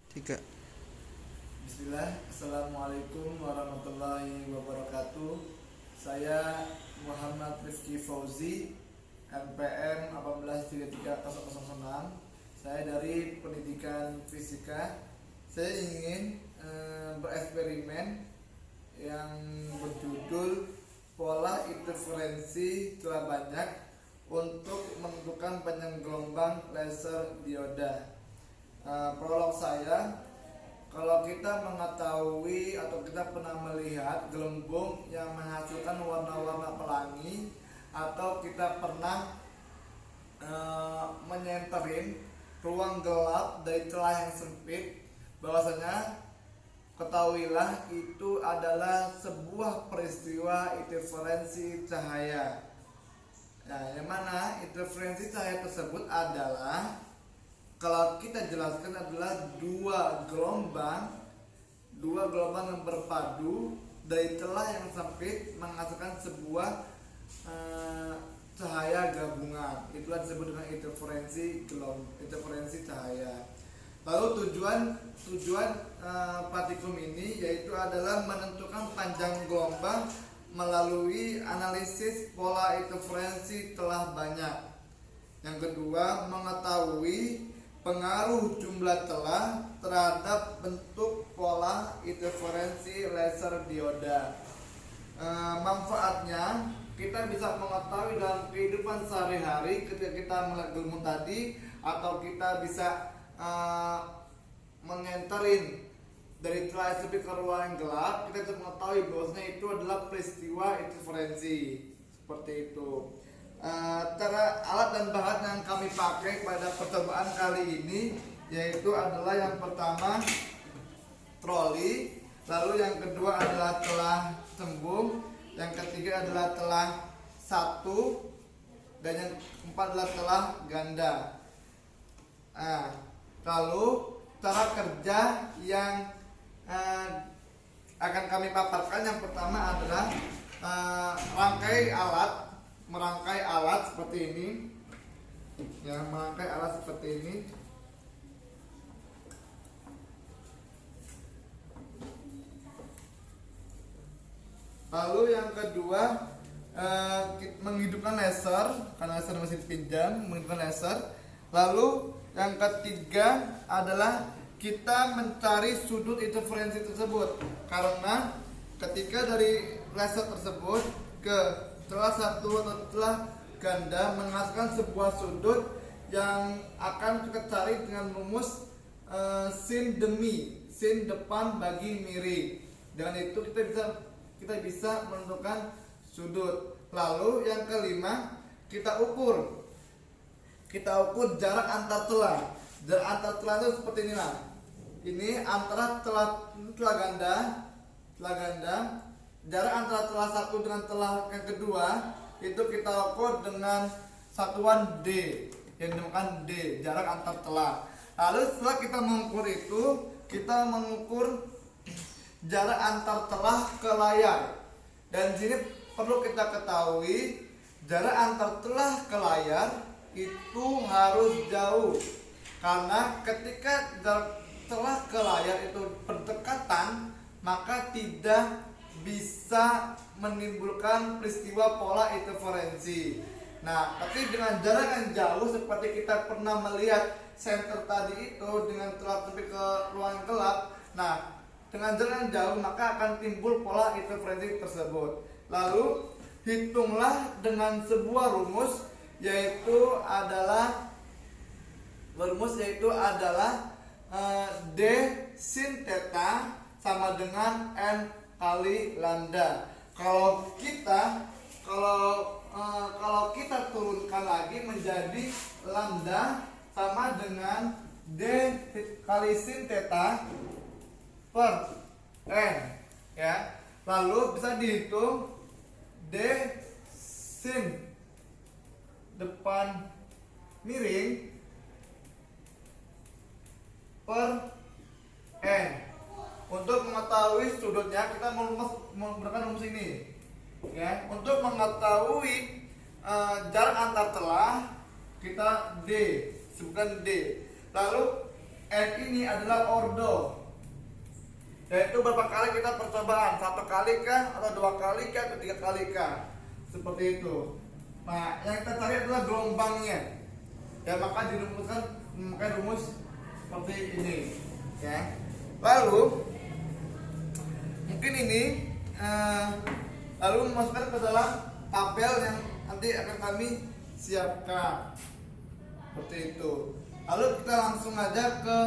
Tiga. Bismillah, Assalamualaikum warahmatullahi wabarakatuh. Saya Muhammad Rifki Fauzi, NPM 1833006. Saya dari Pendidikan Fisika. Saya ingin bereksperimen yang berjudul pola interferensi telah banyak untuk menentukan panjang gelombang laser dioda. Prolog saya, kalau kita mengetahui atau kita pernah melihat gelembung yang menghasilkan warna-warna pelangi, atau kita pernah menyenterin ruang gelap dari celah yang sempit, bahwasanya ketahuilah itu adalah sebuah peristiwa interferensi cahaya. Nah, yang mana interferensi cahaya tersebut adalah, kalau kita jelaskan, adalah dua gelombang yang berpadu dari celah yang sempit menghasilkan sebuah cahaya gabungan. Itulah disebut dengan interferensi cahaya. Lalu tujuan partiklum ini yaitu adalah menentukan panjang gelombang melalui analisis pola interferensi telah banyak. Yang kedua, mengetahui pengaruh jumlah telah terhadap bentuk pola interferensi laser dioda. Manfaatnya, kita bisa mengetahui dalam kehidupan sehari-hari ketika kita melihat gelembung tadi, atau kita bisa mengenterin dari celah sempit ke ruang gelap, kita bisa mengetahui bahwasanya itu adalah peristiwa interferensi. Seperti itu. Cara alat dan bahan yang kami pakai pada percobaan kali ini yaitu adalah, yang pertama troli, lalu yang kedua adalah telah cembung, yang ketiga adalah telah satu, dan yang keempat adalah telah ganda. Lalu cara kerja yang akan kami paparkan, yang pertama adalah merangkai alat seperti ini, ya, merangkai alat seperti ini. Lalu yang kedua, menghidupkan laser, karena laser masih dipinjam, menghidupkan laser. Lalu yang ketiga adalah kita mencari sudut interferensi tersebut, karena ketika dari laser tersebut ke celah satu atau celah ganda menghasilkan sebuah sudut yang akan kita cari dengan rumus sin depan bagi miring. Dengan itu kita bisa menentukan sudut. Lalu yang kelima, kita ukur jarak antar celah. Jarak antar celah itu seperti inilah. Ini antara celah ganda. Jarak antara celah satu dengan celah yang kedua itu kita ukur dengan satuan D, yang dinamakan D, jarak antar celah. Lalu setelah kita mengukur itu, kita mengukur jarak antar celah ke layar. Dan di sini perlu kita ketahui, jarak antar celah ke layar itu harus jauh, karena ketika jarak celah ke layar itu berdekatan, maka tidak bisa menimbulkan peristiwa pola interferensi. Nah, tapi dengan jarak yang jauh, seperti kita pernah melihat senter tadi itu dengan celah sempit ke ruang gelap. Nah, dengan jarak yang jauh maka akan timbul pola interferensi tersebut. Lalu hitunglah dengan sebuah rumus yaitu adalah D sin theta sama dengan N kali lambda. Kalau kita turunkan lagi menjadi lambda sama dengan D kali sin theta per N, ya. Lalu bisa dihitung D sin depan miring per N. Untuk mengetahui sudutnya, kita menggunakan rumus ini, ya. Untuk mengetahui jarak antar celah, kita D, sebutkan D. Lalu N ini adalah ordo, yaitu berapa kali kita percobaan, 1 kali kah, atau 2 kali kah, atau 3 kali kah, seperti itu. Nah, yang kita cari adalah gelombangnya, ya maka dirumuskan memakai rumus seperti ini, ya. Lalu mungkin ini lalu memasukkan ke dalam tabel yang nanti akan kami siapkan, seperti itu. Lalu kita langsung aja ke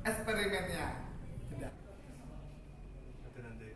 eksperimennya. Tidak. Nanti.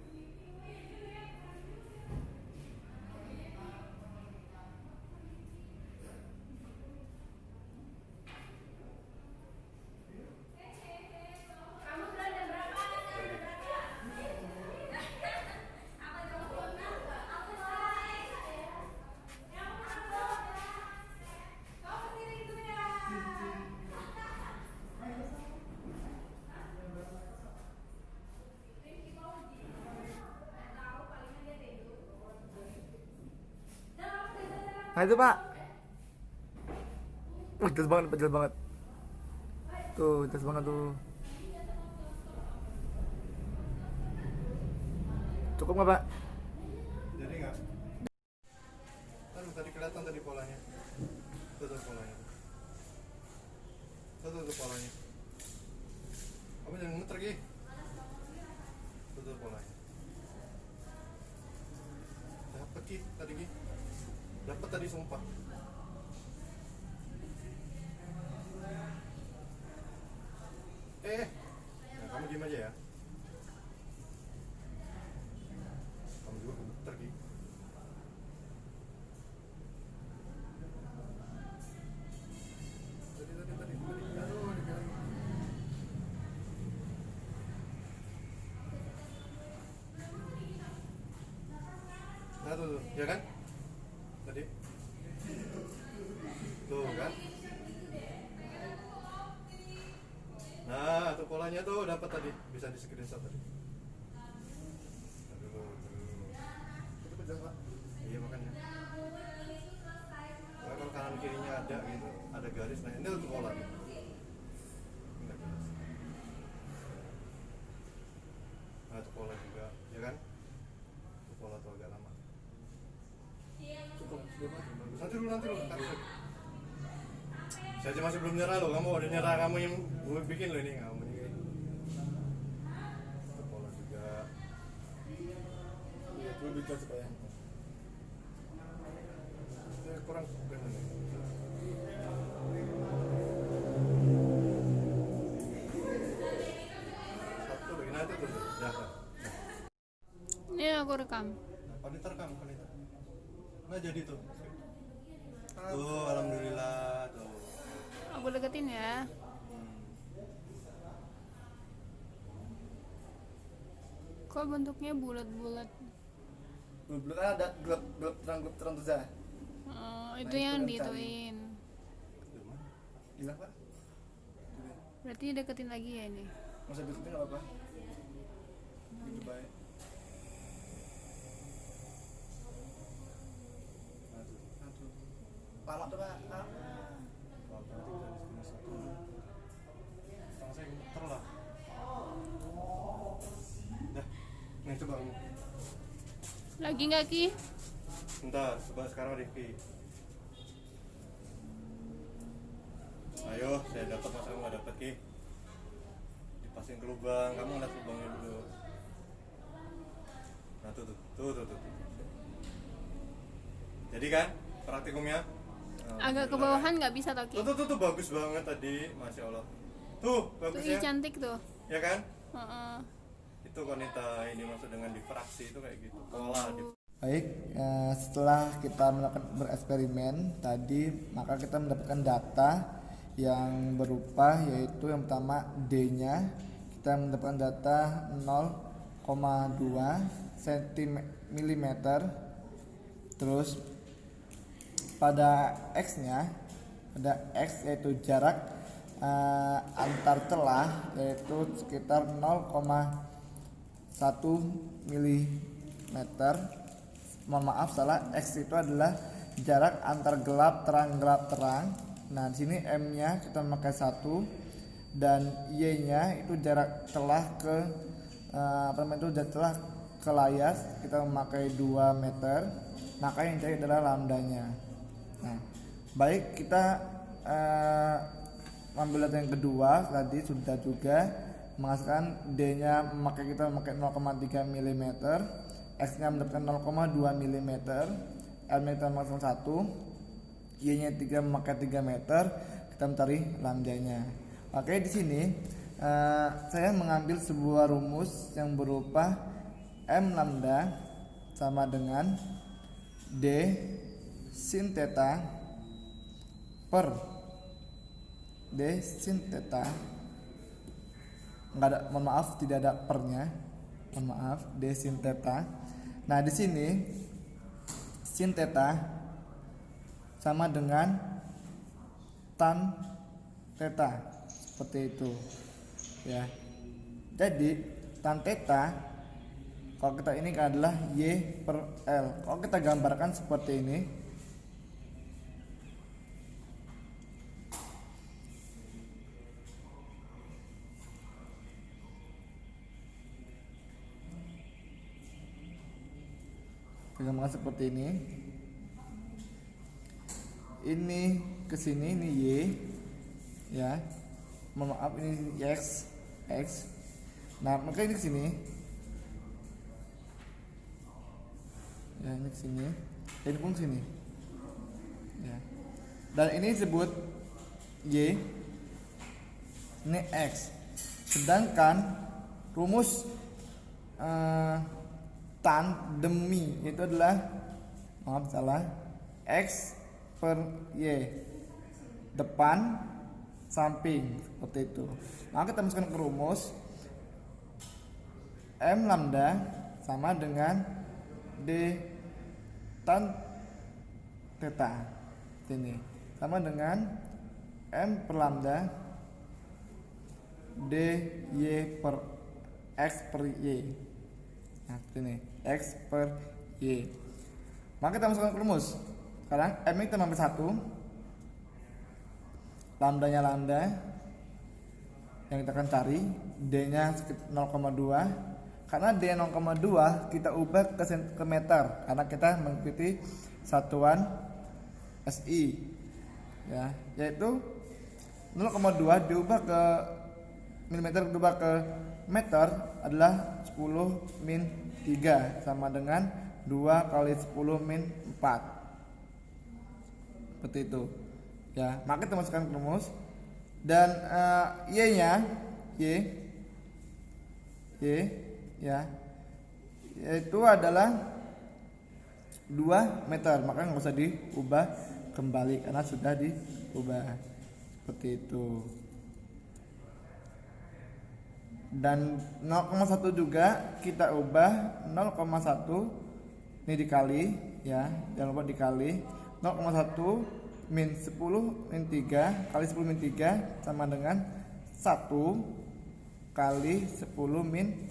Nah itu Pak. Jelas banget, jelas banget. Tuh, jelas banget tuh. Cukup nggak Pak? Jadi nggak? Aduh, tadi kelihatan tadi polanya. Tuh polanya. Tuh polanya. Kamu jangan muter Gi. Tuh polanya. Dapat Gi tadi Gi. Dapat tadi sumpah. Nah, kamu diam aja ya. Kamu juga muter Gi. Tadi. Aduh, dibilang. Nah tuh, ya kan? Tadi tuh kan, nah tuh polanya tuh dapat tadi, bisa di screenshot tadi. Aduh. Itu pegang Pak. Iya makanya. Nah, kalau kanan kirinya ada gitu, ada garis, nah ini tuh pola nih. Enggak jelas. Nah itu pola juga, ya kan? Itu pola tuh agak lama. Cukup, nanti dulu, ntar lagi. Saya aja masih belum nyerah loh, kamu udah nyerah, kamu yang gue bikin loh ini, kamu ini. Itu pola juga. Iya, gue bikin supaya Kurang gimana? Satu lagi, nah itu tuh, ya. Ini aku rekam. Panita rekam. Nah jadi tuh. Tuh, alhamdulillah tuh. Aku deketin ya. Kok bentuknya bulat-bulat? belum kan ada gelap terang tuh Zah. Oh, Nah, itu itu yang yang dituin. Gila Pak? Berarti deketin lagi ya ini. Masa deketin nggak apa-apa? Gitu baik. Nah tuh. Lama tuh Pak. Wah, berarti bisa di screenshot tuh. Tangan saya muter lah. Dah, nih coba kamu. Lagi nggak Ki? Bentar, coba sekarang Rifki. Ayo, saya dapat masa kamu nggak dapat Ki. Dipasin ke lubang, kamu ngeliat lubangnya dulu. Nah tuh. Jadi kan praktikumnya? Agak ke bawahan nggak bisa toh Ki? Tuh bagus banget tadi, masya Allah. Tuh bagus Tuh ya, cantik tuh. ya kan? Heeh. Itu konita ini maksud dengan difraksi itu kayak gitu. Pola di Baik, setelah kita melakukan bereksperimen tadi, maka kita mendapatkan data yang berupa, yaitu yang pertama D-nya kita mendapatkan data 0,2 cm. Terus pada X-nya, pada X yaitu jarak antar celah, yaitu sekitar 0,1 mm. Mohon maaf salah, X itu adalah jarak antar gelap terang. Nah di sini M-nya kita memakai 1, dan Y-nya itu jarak telah ke jarak telah ke layar kita memakai 2 meter, maka yang dicari adalah lambdanya. Nah, baik, kita ambil data yang kedua tadi sudah juga menghasilkan D-nya kita memakai 0,3 mm, X-nya mendapatkan 0,2 mm, L-nya kita memakai 1, Y-nya 3 memakai 3 meter, kita mencari lambdanya. Oke, di sini saya mengambil sebuah rumus yang berupa M lambda sama dengan D sin theta per D sin theta, mohon maaf tidak ada pernya, mohon maaf, D sin theta. Nah, di sini sin theta sama dengan tan theta, seperti itu ya. Jadi tan theta kalau kita ini adalah Y per L. Kalau kita gambarkan seperti ini, gambarkan seperti ini. Ini ke sini, ini Y ya. Mohon maaf, ini X. Nah, maka ini ke sini. Ya, ini sini, ini pun sini ya. Dan ini disebut Y, ini X. Sedangkan rumus tan demi itu adalah, maaf salah, X per Y, depan samping, seperti itu. Maka kita masukkan ke rumus M lambda sama dengan D tan theta, ini sama dengan M per lambda D Y per X per Y. Nah, ini X per Y. Maka kita masukkan ke rumus. Sekarang M ini kita ambil 1, lambdanya lambda yang kita akan cari, D nya 0,2. Karena D 0,2 kita ubah ke meter karena kita mengikuti satuan SI ya, yaitu 0,2 diubah ke milimeter diubah ke meter adalah 10 min 3 sama dengan 2 kali 10 min 4, seperti itu ya. Maka kita masukkan ke rumus dan Y nya Y ya, yaitu adalah 2 meter, maka nggak usah diubah kembali karena sudah diubah, seperti itu. Dan 0,1 juga kita ubah 0,1 ini dikali ya, jangan lupa dikali 0,1 min 10 min 3 kali 10 min 3 sama dengan 1 kali 10 min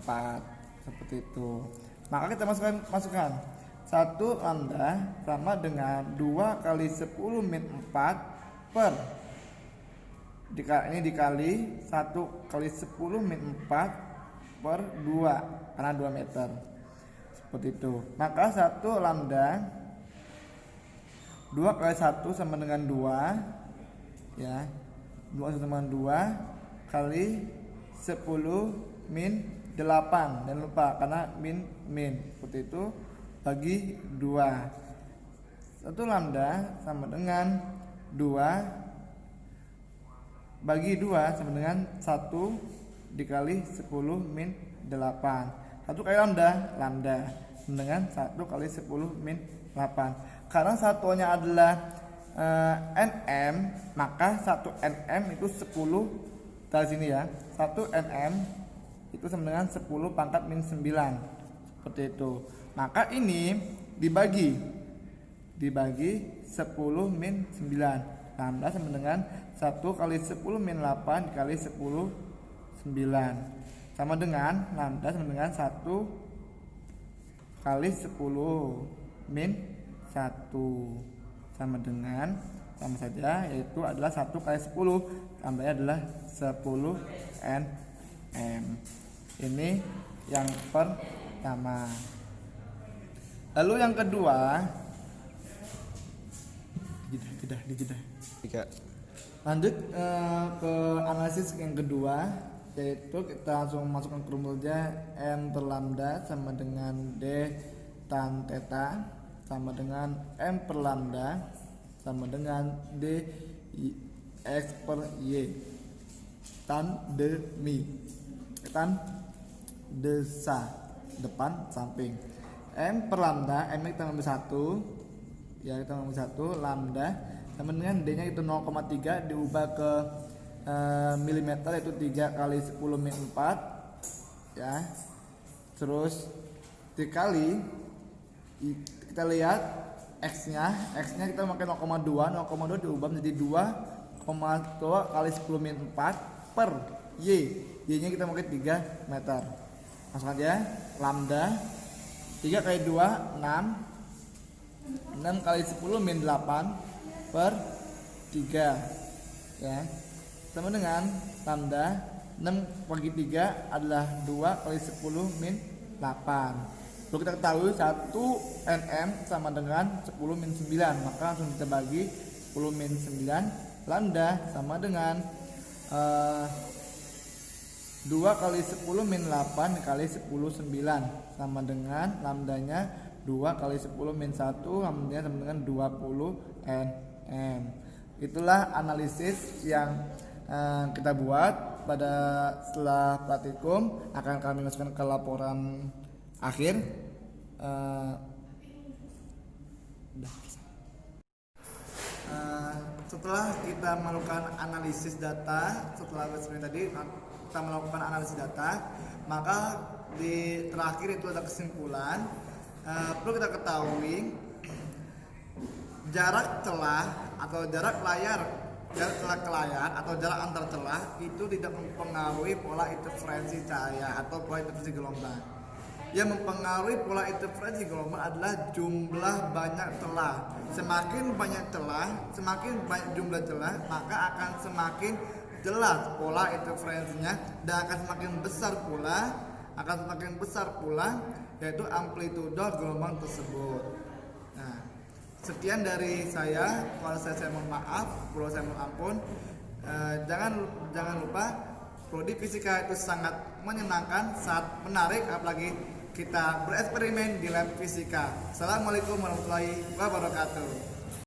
4, seperti itu. Maka kita masukkan 1 lambda sama dengan 2 kali 10 min 4 per ini dikali 1 kali 10 min 4 per 2 karena 2 meter, seperti itu. Maka 1 lambda 2 kali 1 sama dengan 2 ya, 2 sama dengan 2 kali 10 min 8, jangan lupa karena min seperti itu, bagi 2. 1 lambda sama dengan 2 bagi 2 sama dengan 1 dikali 10 min 8. 1 kali lambda sama dengan 1 kali 10 min 8. Karena satuannya adalah nm, maka 1 nm itu 10 dari sini ya. 1 nm itu sama dengan 10 pangkat min 9, seperti itu. Maka ini dibagi 10 min 9, lambda sama dengan 1 kali 10 min 8 dikali 10 9 sama dengan lambda sama dengan 1 kali 10 min 1 sama dengan sama saja, yaitu adalah 1 kali 10 lambdanya adalah 10 nm. Ini yang pertama. Lalu yang kedua, dijedah. Lanjut ke analisis yang kedua, yaitu kita langsung masukkan ke rumusnya. M per lambda sama dengan D tan theta sama dengan M per lambda sama dengan D X per Y tan demi tan desa depan samping. M per lambda, M kita ambil 1 ya, kita ambil 1 lambda sama dengan D nya itu 0,3 diubah ke milimeter, yaitu 3 kali 10 min 4 ya, terus dikali, kita lihat X nya kita pakai 0,2 diubah menjadi 2,2 kali 10 min 4 per Y nya kita pakai 3 meter. Langsung aja, lambda 3 kali 2 6 kali 10 min 8 per 3 ya, sama dengan lambda 6 bagi 3 adalah 2 kali 10 min 8. Lalu kita ketahui 1 nm sama dengan 10 min 9, maka langsung kita bagi 10 min 9. Lambda sama dengan 2 kali 10 min 8 kali 10 9 sama dengan lambdanya 2 kali 10 min 1, lambdanya sama dengan 20 nm. Itulah analisis yang kita buat. Pada setelah praktikum akan kami masukkan ke laporan akhir. Setelah kita melakukan analisis data, setelah seperti tadi kita melakukan analisis data, maka di terakhir itu ada kesimpulan. Perlu kita ketahui jarak celah atau jarak celah ke layar atau jarak antar celah itu tidak mempengaruhi pola interferensi cahaya atau pola interferensi gelombang. Yang mempengaruhi pola interferensi gelombang adalah jumlah banyak celah. Semakin banyak celah, semakin banyak jumlah celah, maka akan semakin jelas pola interferensinya dan akan semakin besar pula yaitu amplitudo gelombang tersebut. Nah, sekian dari saya. Kalau saya mohon maaf, kalau saya mohon ampun. Jangan lupa, prodi fisika itu sangat menyenangkan, sangat menarik, apalagi kita bereksperimen di lab fisika. Assalamualaikum warahmatullahi wabarakatuh.